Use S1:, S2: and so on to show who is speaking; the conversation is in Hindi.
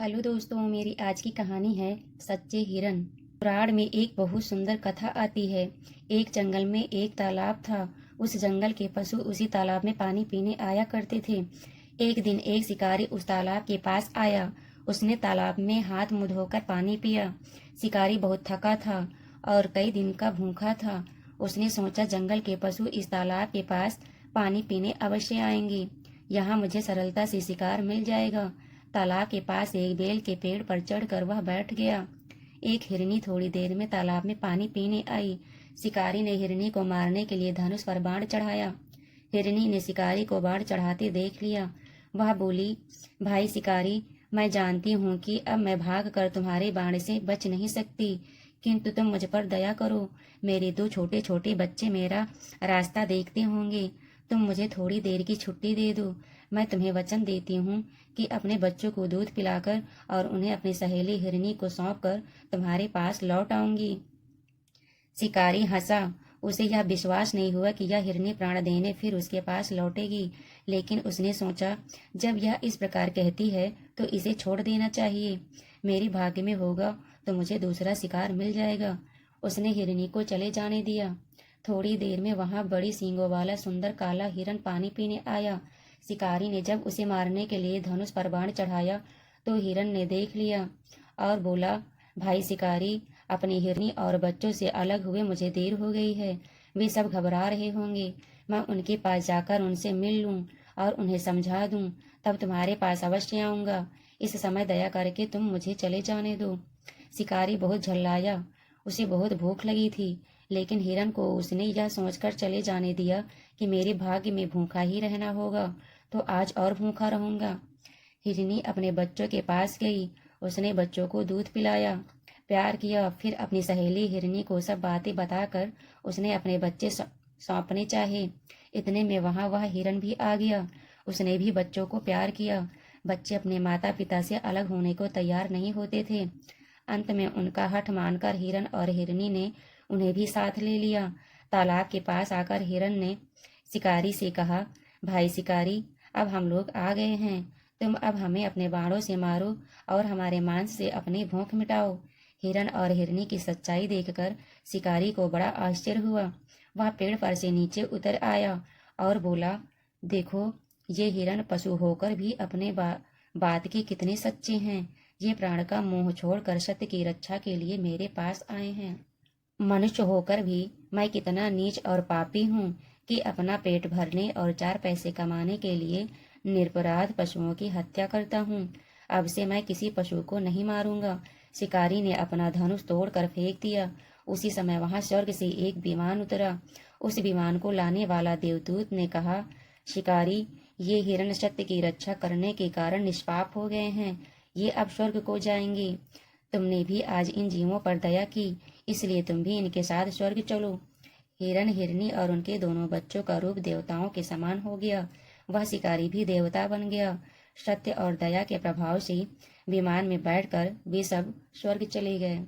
S1: हेलो दोस्तों, मेरी आज की कहानी है सच्चे हिरन। पुराण में एक बहुत सुंदर कथा आती है। एक जंगल में एक तालाब था। उस जंगल के पशु उसी तालाब में पानी पीने आया करते थे। एक दिन एक शिकारी उस तालाब के पास आया। उसने तालाब में हाथ मुंह धोकर पानी पिया। शिकारी बहुत थका था और कई दिन का भूखा था। उसने सोचा जंगल के पशु इस तालाब के पास पानी पीने अवश्य आएंगे। यहाँ मुझे सरलता से शिकार मिल जाएगा। तालाब के पास एक बेल के पेड़ पर चढ़कर वह बैठ गया। एक हिरनी थोड़ी देर में तालाब में पानी पीने आई। शिकारी ने हिरनी को मारने के लिए धनुष पर बाण चढ़ाया। हिरनी ने शिकारी को बाण चढ़ाते देख लिया। वह बोली, भाई शिकारी, मैं जानती हूँ कि अब मैं भाग कर तुम्हारे बाण से बच नहीं सकती, किंतु तुम मुझ पर दया करो। मेरे दो छोटे छोटे बच्चे मेरा रास्ता देखते होंगे। तुम मुझे थोड़ी देर की छुट्टी दे दो। मैं तुम्हें वचन देती हूँ कि अपने बच्चों को दूध पिलाकर और उन्हें अपनी सहेली हिरनी को सौंपकर तुम्हारे पास लौट आऊंगी। शिकारी हंसा। उसे यह विश्वास नहीं हुआ कि यह हिरनी प्राण देने फिर उसके पास लौटेगी, लेकिन उसने सोचा, जब यह इस प्रकार कहती है तो इसे छोड़ देना चाहिए। मेरी भाग्य में होगा तो मुझे दूसरा शिकार मिल जाएगा। उसने हिरनी को चले जाने दिया। थोड़ी देर में वहां बड़ी सींगों वाला सुंदर काला हिरन पानी पीने आया। शिकारी ने जब उसे मारने के लिए धनुष पर बाण चढ़ाया तो हिरन ने देख लिया और बोला, भाई शिकारी, अपनी हिरनी और बच्चों से अलग हुए मुझे देर हो गई है। वे सब घबरा रहे होंगे। मैं उनके पास जाकर उनसे मिल लूं और उन्हें समझा दूं, तब तुम्हारे पास अवश्य आऊंगा। इस समय दया करके तुम मुझे चले जाने दो। शिकारी बहुत झल्लाया। उसे बहुत भूख लगी थी, लेकिन हिरन को उसने यह सोचकर चले जाने दिया कि मेरे भाग्य में भूखा ही रहना होगा, तो आज और भूखा रहूंगा। हिरनी अपने बच्चों के पास गई। उसने बच्चों को दूध पिलाया, प्यार किया। फिर अपनी सहेली हिरनी को सब बातें बताकर उसने अपने बच्चे सौंपने चाहे। इतने में वहां वह हिरन भी आ गया। उसने भी बच्चों को प्यार किया। बच्चे अपने माता पिता से अलग होने को तैयार नहीं होते थे। अंत में उनका हठ मानकर हिरन और हिरनी ने उन्हें भी साथ ले लिया। तालाब के पास आकर हिरन ने शिकारी से कहा, भाई शिकारी, अब हम लोग आ गए हैं। तुम अब हमें अपने बाणों से मारो और हमारे मांस से अपनी भूख मिटाओ। हिरन और हिरनी की सच्चाई देखकर शिकारी को बड़ा आश्चर्य हुआ। वह पेड़ पर से नीचे उतर आया और बोला, देखो, ये हिरन पशु होकर भी अपने बात के कितने सच्चे हैं। ये प्राण का मोह छोड़कर सत्य की रक्षा के लिए मेरे पास आए हैं। मनुष्य होकर भी मैं कितना नीच और पापी हूँ कि अपना पेट भरने और चार पैसे कमाने के लिए निरपराध पशुओं की हत्या करता हूँ। अब से मैं किसी पशु को नहीं मारूंगा। शिकारी ने अपना धनुष तोड़कर फेंक दिया। उसी समय वहां स्वर्ग से एक विमान उतरा। उस विमान को लाने वाला देवदूत ने कहा, शिकारी, ये हिरण सत्य की रक्षा करने के कारण निष्पाप हो गए हैं। ये अब स्वर्ग को जाएंगे। तुमने भी आज इन जीवों पर दया की, इसलिए तुम भी इनके साथ स्वर्ग चलो। हिरन, हिरनी और उनके दोनों बच्चों का रूप देवताओं के समान हो गया। वह शिकारी भी देवता बन गया। सत्य और दया के प्रभाव से विमान में बैठकर वे सब स्वर्ग चले गए।